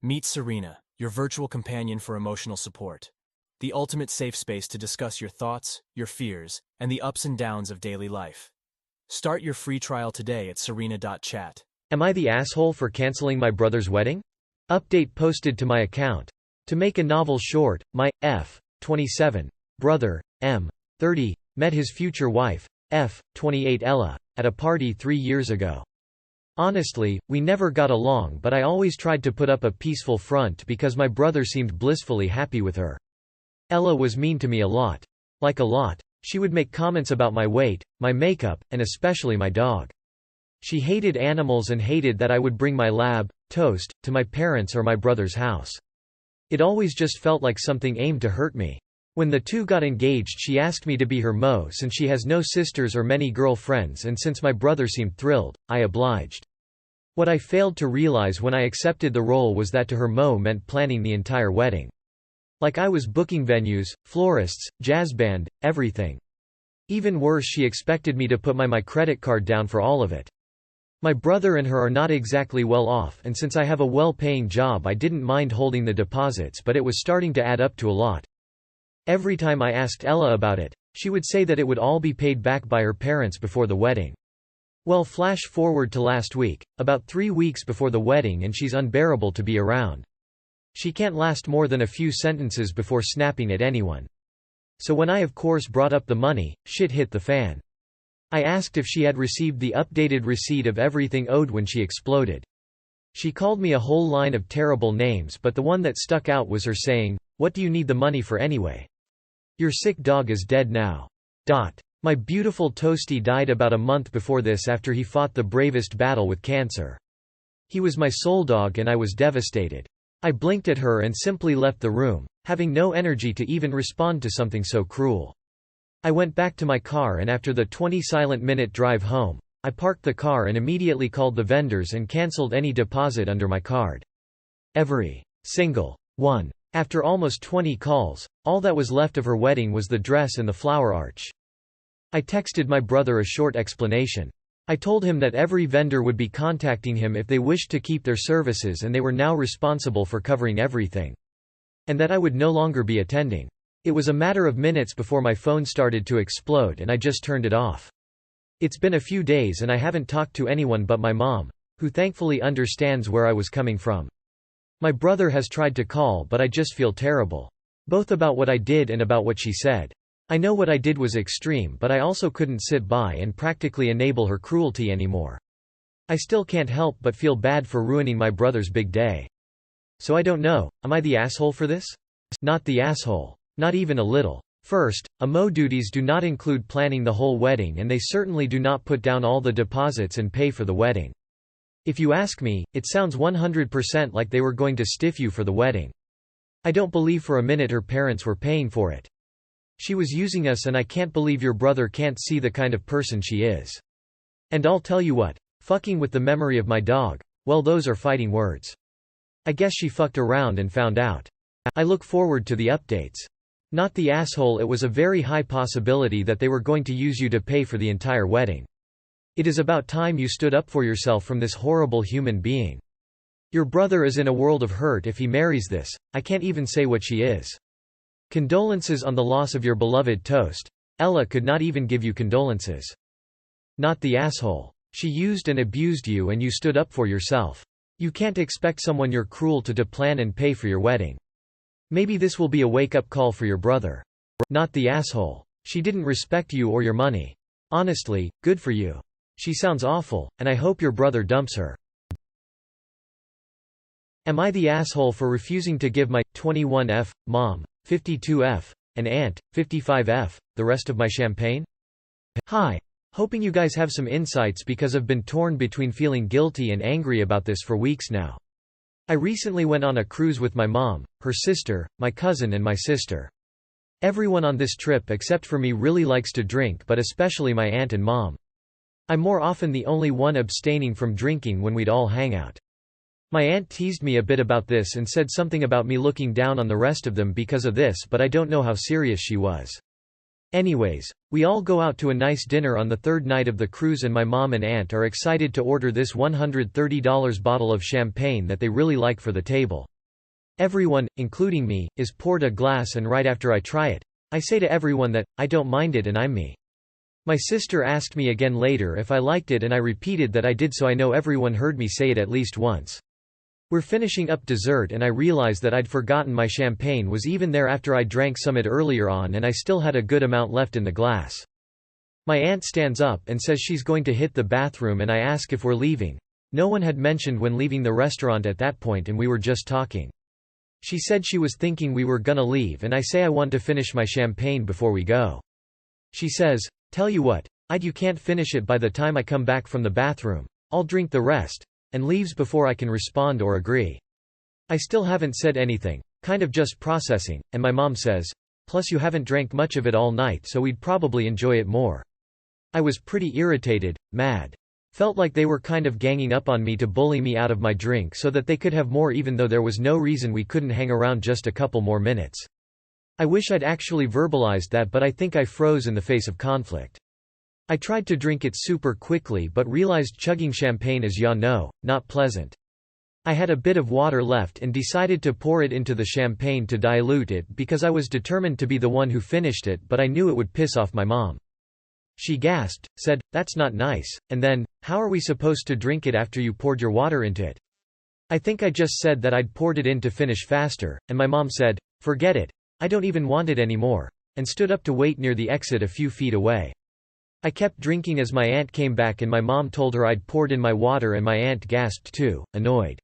Meet Serena, your virtual companion for emotional support. The ultimate safe space to discuss your thoughts, your fears, and the ups and downs of daily life. Start your free trial today at serena.chat. Am I the asshole for canceling my brother's wedding? Update posted to my account. To make a novel short, my 27 brother, 30, met his future wife, 28 Ella, at a party 3 years ago. Honestly, we never got along, but I always tried to put up a peaceful front because my brother seemed blissfully happy with her. Ella was mean to me a lot. Like a lot. She would make comments about my weight, my makeup, and especially my dog. She hated animals and hated that I would bring my lab, Toast, to my parents' or my brother's house. It always just felt like something aimed to hurt me. When the two got engaged, she asked me to be her mo since she has no sisters or many girlfriends, and since my brother seemed thrilled, I obliged. What I failed to realize when I accepted the role was that to her mo meant planning the entire wedding. Like I was booking venues, florists, jazz band, everything. Even worse, she expected me to put my credit card down for all of it. My brother and her are not exactly well off, and since I have a well-paying job I didn't mind holding the deposits, but it was starting to add up to a lot. Every time I asked Ella about it, she would say that it would all be paid back by her parents before the wedding. Well, flash forward to last week, about 3 weeks before the wedding, and she's unbearable to be around. She can't last more than a few sentences before snapping at anyone. So when I of course brought up the money, shit hit the fan. I asked if she had received the updated receipt of everything owed when she exploded. She called me a whole line of terrible names, but the one that stuck out was her saying, "What do you need the money for anyway? Your sick dog is dead now." My beautiful Toasty died about a month before this after he fought the bravest battle with cancer. He was my soul dog and I was devastated. I blinked at her and simply left the room, having no energy to even respond to something so cruel. I went back to my car, and after the 20 silent minute drive home, I parked the car and immediately called the vendors and cancelled any deposit under my card. Every single one. After almost 20 calls, all that was left of her wedding was the dress and the flower arch. I texted my brother a short explanation. I told him that every vendor would be contacting him if they wished to keep their services and they were now responsible for covering everything. And that I would no longer be attending. It was a matter of minutes before my phone started to explode and I just turned it off. It's been a few days and I haven't talked to anyone but my mom, who thankfully understands where I was coming from. My brother has tried to call, but I just feel terrible. Both about what I did and about what she said. I know what I did was extreme, but I also couldn't sit by and practically enable her cruelty anymore. I still can't help but feel bad for ruining my brother's big day. So I don't know, am I the asshole for this? Not the asshole. Not even a little. First, AMO duties do not include planning the whole wedding, and they certainly do not put down all the deposits and pay for the wedding. If you ask me, it sounds 100% like they were going to stiff you for the wedding. I don't believe for a minute her parents were paying for it. She was using us, and I can't believe your brother can't see the kind of person she is. And I'll tell you what, fucking with the memory of my dog, well, those are fighting words. I guess she fucked around and found out. I look forward to the updates. Not the asshole, it was a very high possibility that they were going to use you to pay for the entire wedding. It is about time you stood up for yourself from this horrible human being. Your brother is in a world of hurt if he marries this, I can't even say what she is. Condolences on the loss of your beloved Toast. Ella could not even give you condolences. Not the asshole. She used and abused you and you stood up for yourself. You can't expect someone you're cruel to plan and pay for your wedding. Maybe this will be a wake-up call for your brother. Not the asshole. She didn't respect you or your money. Honestly, good for you. She sounds awful, and I hope your brother dumps her. Am I the asshole for refusing to give my 21F mom, 52F, and aunt, 55F, the rest of my champagne? Hi. Hoping you guys have some insights because I've been torn between feeling guilty and angry about this for weeks now. I recently went on a cruise with my mom, her sister, my cousin and my sister. Everyone on this trip except for me really likes to drink, but especially my aunt and mom. I'm more often the only one abstaining from drinking when we'd all hang out. My aunt teased me a bit about this and said something about me looking down on the rest of them because of this, but I don't know how serious she was. Anyways, we all go out to a nice dinner on the third night of the cruise and my mom and aunt are excited to order this $130 bottle of champagne that they really like for the table. Everyone, including me, is poured a glass and right after I try it, I say to everyone that, I don't mind it and I'm me. My sister asked me again later if I liked it and I repeated that I did, so I know everyone heard me say it at least once. We're finishing up dessert and I realized that I'd forgotten my champagne was even there after I drank some it earlier on and I still had a good amount left in the glass. My aunt stands up and says she's going to hit the bathroom and I ask if we're leaving. No one had mentioned when leaving the restaurant at that point and we were just talking. She said she was thinking we were gonna leave and I say I want to finish my champagne before we go. She says, "Tell you what, you can't finish it by the time I come back from the bathroom. I'll drink the rest," and leaves before I can respond or agree. I still haven't said anything, kind of just processing, and my mom says, "Plus you haven't drank much of it all night so we'd probably enjoy it more." I was pretty irritated, mad. Felt like they were kind of ganging up on me to bully me out of my drink so that they could have more even though there was no reason we couldn't hang around just a couple more minutes. I wish I'd actually verbalized that, but I think I froze in the face of conflict. I tried to drink it super quickly but realized chugging champagne is, ya know, not pleasant. I had a bit of water left and decided to pour it into the champagne to dilute it because I was determined to be the one who finished it, but I knew it would piss off my mom. She gasped, said, "That's not nice," and then, "How are we supposed to drink it after you poured your water into it?" I think I just said that I'd poured it in to finish faster, and my mom said, "Forget it, I don't even want it anymore," and stood up to wait near the exit a few feet away. I kept drinking as my aunt came back and my mom told her I'd poured in my water and my aunt gasped too, annoyed.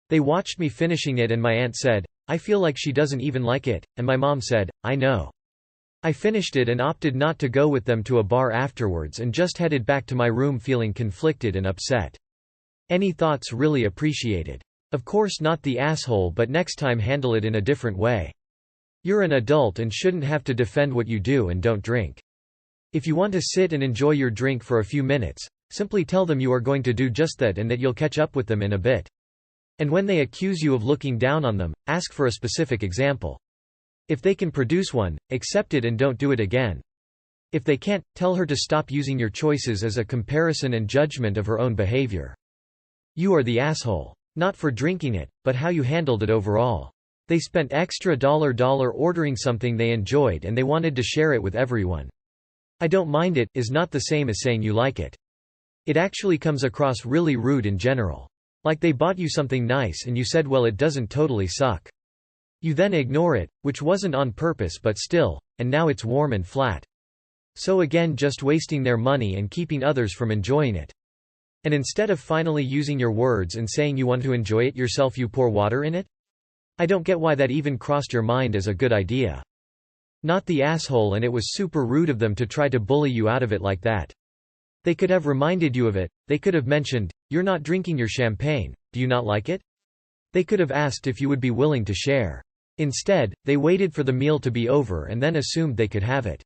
They watched me finishing it and my aunt said, "I feel like she doesn't even like it," and my mom said, "I know." I finished it and opted not to go with them to a bar afterwards and just headed back to my room feeling conflicted and upset. Any thoughts? Really appreciated. Of course not the asshole, but next time handle it in a different way. You're an adult and shouldn't have to defend what you do and don't drink. If you want to sit and enjoy your drink for a few minutes, simply tell them you are going to do just that and that you'll catch up with them in a bit. And when they accuse you of looking down on them, ask for a specific example. If they can produce one, accept it and don't do it again. If they can't, tell her to stop using your choices as a comparison and judgment of her own behavior. You are the asshole. Not for drinking it, but how you handled it overall. They spent extra $$ ordering something they enjoyed and they wanted to share it with everyone. "I don't mind it" is not the same as saying you like it. It actually comes across really rude in general. Like they bought you something nice and you said, "Well, it doesn't totally suck." You then ignore it, which wasn't on purpose but still, and now it's warm and flat. So again, just wasting their money and keeping others from enjoying it. And instead of finally using your words and saying you want to enjoy it yourself, you pour water in it? I don't get why that even crossed your mind as a good idea. Not the asshole, and it was super rude of them to try to bully you out of it like that. They could have reminded you of it, they could have mentioned, "You're not drinking your champagne, do you not like it?" They could have asked if you would be willing to share. Instead, they waited for the meal to be over and then assumed they could have it.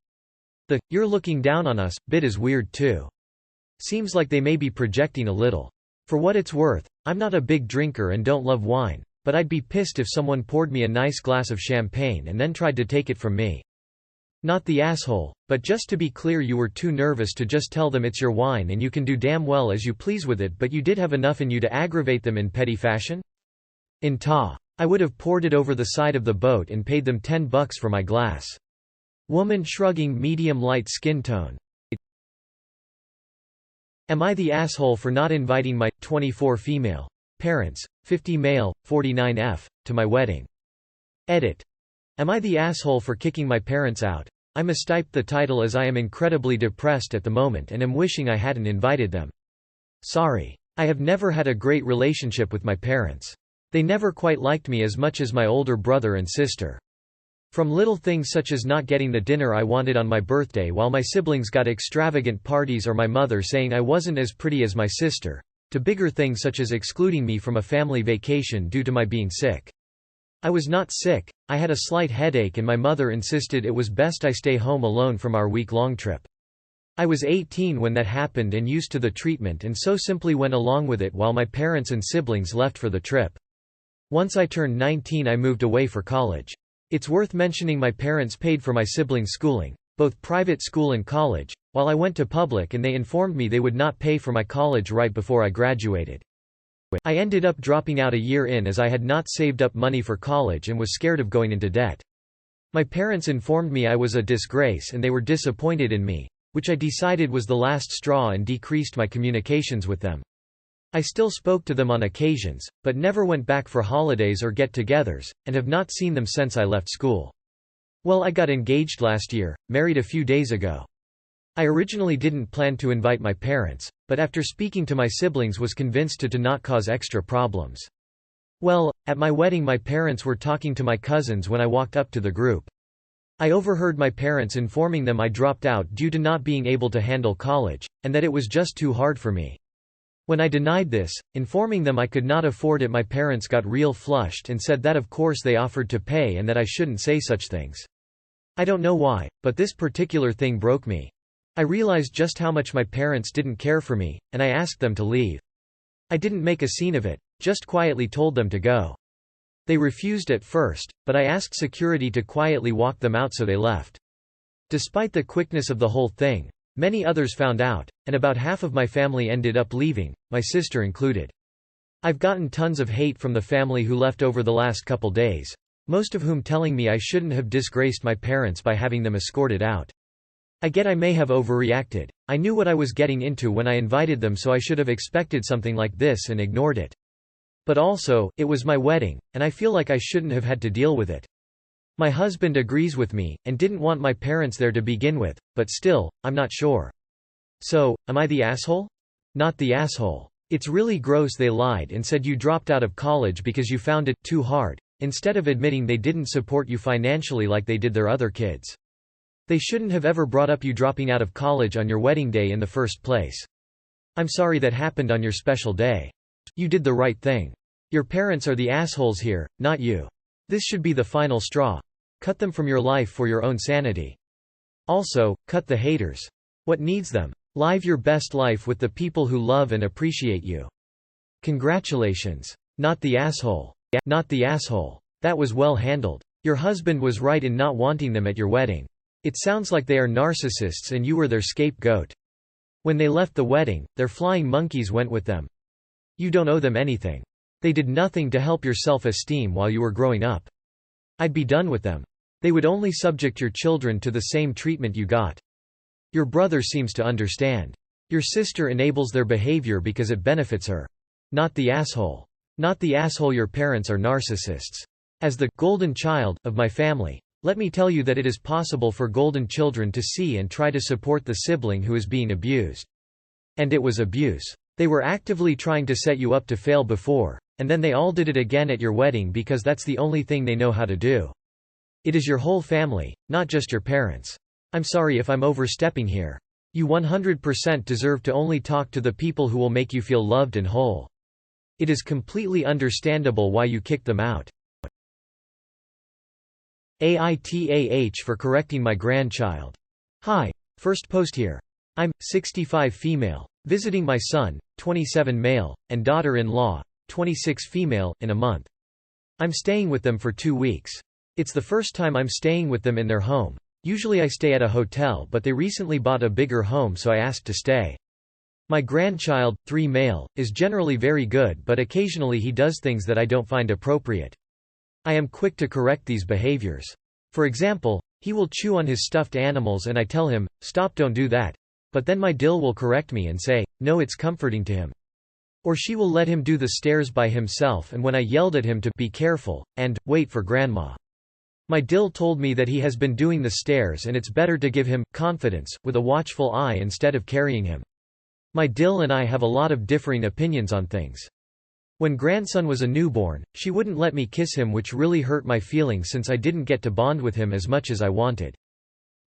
The "you're looking down on us" bit is weird too. Seems like they may be projecting a little. For what it's worth, I'm not a big drinker and don't love wine, but I'd be pissed if someone poured me a nice glass of champagne and then tried to take it from me. Not the asshole, but just to be clear, you were too nervous to just tell them it's your wine and you can do damn well as you please with it, but you did have enough in you to aggravate them in petty fashion? In ta. I would have poured it over the side of the boat and paid them $10 for my glass. Woman shrugging, medium light skin tone. Am I the asshole for not inviting my 24 female parents, 50 male, 49 to my wedding? Edit. Am I the asshole for kicking my parents out? I mistyped the title as I am incredibly depressed at the moment and am wishing I hadn't invited them. Sorry. I have never had a great relationship with my parents. They never quite liked me as much as my older brother and sister. From little things such as not getting the dinner I wanted on my birthday while my siblings got extravagant parties, or my mother saying I wasn't as pretty as my sister, to bigger things such as excluding me from a family vacation due to my being sick. I was not sick, I had a slight headache and my mother insisted it was best I stay home alone from our week-long trip. I was 18 when that happened and used to the treatment, and so simply went along with it while my parents and siblings left for the trip. Once I turned 19 I moved away for college. It's worth mentioning my parents paid for my siblings' schooling. both private school and college, while I went to public, and they informed me they would not pay for my college right before I graduated. I ended up dropping out a year in as I had not saved up money for college and was scared of going into debt. My parents informed me I was a disgrace and they were disappointed in me, which I decided was the last straw and decreased my communications with them. I still spoke to them on occasions, but never went back for holidays or get-togethers, and have not seen them since I left school. Well, I got engaged last year, married a few days ago. I originally didn't plan to invite my parents, but after speaking to my siblings was convinced to not cause extra problems. Well, at my wedding my parents were talking to my cousins when I walked up to the group. I overheard my parents informing them I dropped out due to not being able to handle college, and that it was just too hard for me. When I denied this, informing them I could not afford it, my parents got real flushed and said that of course they offered to pay and that I shouldn't say such things. I don't know why, but this particular thing broke me. I realized just how much my parents didn't care for me, and I asked them to leave. I didn't make a scene of it, just quietly told them to go. They refused at first, but I asked security to quietly walk them out so they left. Despite the quickness of the whole thing, many others found out, and about half of my family ended up leaving, my sister included. I've gotten tons of hate from the family who left over the last couple days, most of whom telling me I shouldn't have disgraced my parents by having them escorted out. I get I may have overreacted. I knew what I was getting into when I invited them, so I should have expected something like this and ignored it. But also, it was my wedding, and I feel like I shouldn't have had to deal with it. My husband agrees with me, and didn't want my parents there to begin with, but still, I'm not sure. So, am I the asshole? Not the asshole. It's really gross they lied and said you dropped out of college because you found it too hard, instead of admitting they didn't support you financially like they did their other kids. They shouldn't have ever brought up you dropping out of college on your wedding day in the first place. I'm sorry that happened on your special day. You did the right thing. Your parents are the assholes here, not you. This should be the final straw. Cut them from your life for your own sanity. Also, cut the haters. What needs them? Live your best life with the people who love and appreciate you. Congratulations. Not the asshole. Not the asshole. That was well handled. Your husband was right in not wanting them at your wedding. It sounds like they are narcissists and you were their scapegoat. When they left the wedding, their flying monkeys went with them. You don't owe them anything. They did nothing to help your self-esteem while you were growing up. I'd be done with them. They would only subject your children to the same treatment you got. Your brother seems to understand. Your sister enables their behavior because it benefits her. Not the asshole. Not the asshole. Your parents are narcissists. As the golden child of my family, let me tell you that it is possible for golden children to see and try to support the sibling who is being abused. And it was abuse. They were actively trying to set you up to fail before, and then they all did it again at your wedding because that's the only thing they know how to do. It is your whole family, not just your parents. I'm sorry if I'm overstepping here. You 100% deserve to only talk to the people who will make you feel loved and whole. It is completely understandable why you kicked them out. AITA for correcting my grandchild. Hi. First post here. I'm 65 female, visiting my son, 27 male, and daughter-in-law, 26 female, in a month. I'm staying with them for 2 weeks. It's the first time I'm staying with them in their home. Usually I stay at a hotel, but they recently bought a bigger home, so I asked to stay. My grandchild, 3 male, is generally very good, but occasionally he does things that I don't find appropriate. I am quick to correct these behaviors. For example, he will chew on his stuffed animals and I tell him, "Stop, don't do that." But then my dill will correct me and say, "No, it's comforting to him." Or she will let him do the stairs by himself, and when I yelled at him to "be careful," and "wait for grandma." My dill told me that he has been doing the stairs and it's better to give him confidence with a watchful eye instead of carrying him. My dill and I have a lot of differing opinions on things. When grandson was a newborn, she wouldn't let me kiss him, which really hurt my feelings since I didn't get to bond with him as much as I wanted.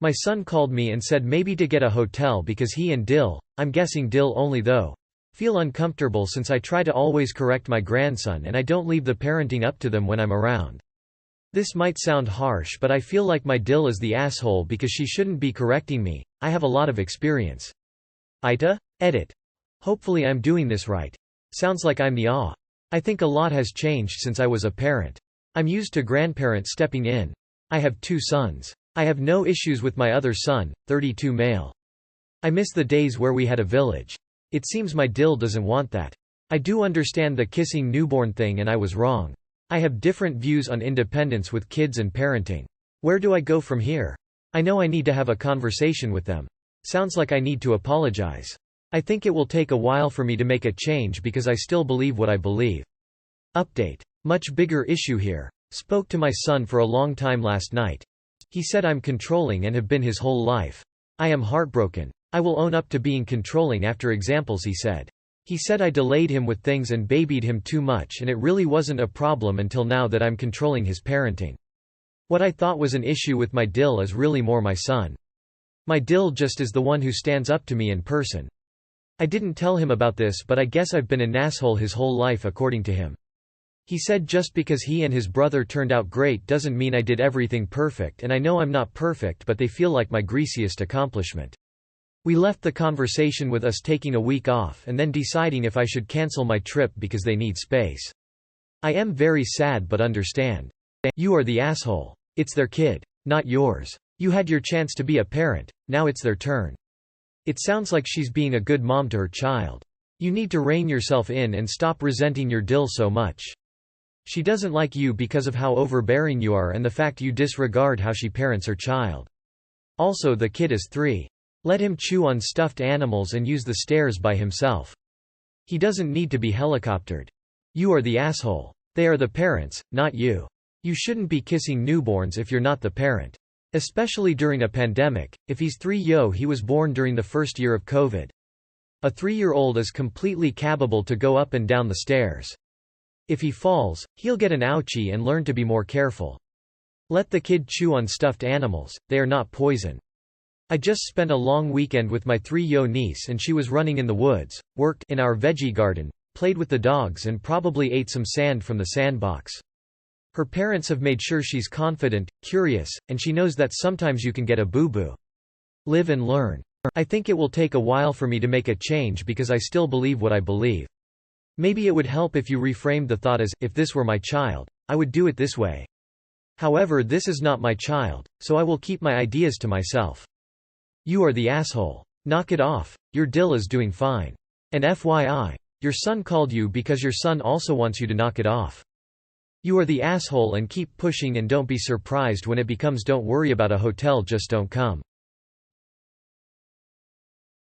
My son called me and said maybe to get a hotel because he and Dill, I'm guessing Dill only though, feel uncomfortable since I try to always correct my grandson and I don't leave the parenting up to them when I'm around. This might sound harsh, but I feel like my Dill is the asshole because she shouldn't be correcting me. I have a lot of experience. AITA? Edit. Hopefully I'm doing this right. Sounds like I'm the aw. I think a lot has changed since I was a parent. I'm used to grandparents stepping in. I have 2 sons. I have no issues with my other son, 32 male. I miss the days where we had a village. It seems my Dil doesn't want that. I do understand the kissing newborn thing and I was wrong. I have different views on independence with kids and parenting. Where do I go from here? I know I need to have a conversation with them. Sounds like I need to apologize. I think it will take a while for me to make a change because I still believe what I believe. Update. Much bigger issue here. Spoke to my son for a long time last night. He said I'm controlling and have been his whole life. I am heartbroken. I will own up to being controlling after examples, he said. He said I delayed him with things and babied him too much and it really wasn't a problem until now that I'm controlling his parenting. What I thought was an issue with my Dil is really more my son. My Dil just is the one who stands up to me in person. I didn't tell him about this but I guess I've been an asshole his whole life according to him. He said just because he and his brother turned out great doesn't mean I did everything perfect and I know I'm not perfect but they feel like my greasiest accomplishment. We left the conversation with us taking a week off and then deciding if I should cancel my trip because they need space. I am very sad but understand. You are the asshole. It's their kid, not yours. You had your chance to be a parent, now it's their turn. It sounds like she's being a good mom to her child. You need to rein yourself in and stop resenting your Dil so much. She doesn't like you because of how overbearing you are and the fact you disregard how she parents her child. Also, the kid is 3. Let him chew on stuffed animals and use the stairs by himself. He doesn't need to be helicoptered. You are the asshole. They are the parents, not you. You shouldn't be kissing newborns if you're not the parent. Especially during a pandemic. If he's 3, he was born during the first year of COVID. A 3-year-old is completely capable to go up and down the stairs. If he falls, he'll get an ouchie and learn to be more careful. Let the kid chew on stuffed animals, they are not poison. I just spent a long weekend with my 3-year-old niece and she was running in the woods, worked in our veggie garden, played with the dogs and probably ate some sand from the sandbox. Her parents have made sure she's confident, curious, and she knows that sometimes you can get a boo-boo. Live and learn. I think it will take a while for me to make a change because I still believe what I believe. Maybe it would help if you reframed the thought as, if this were my child, I would do it this way. However, this is not my child, so I will keep my ideas to myself. You are the asshole. Knock it off. Your Dil is doing fine. And FYI, your son called you because your son also wants you to knock it off. You are the asshole and keep pushing and don't be surprised when it becomes don't worry about a hotel, just don't come.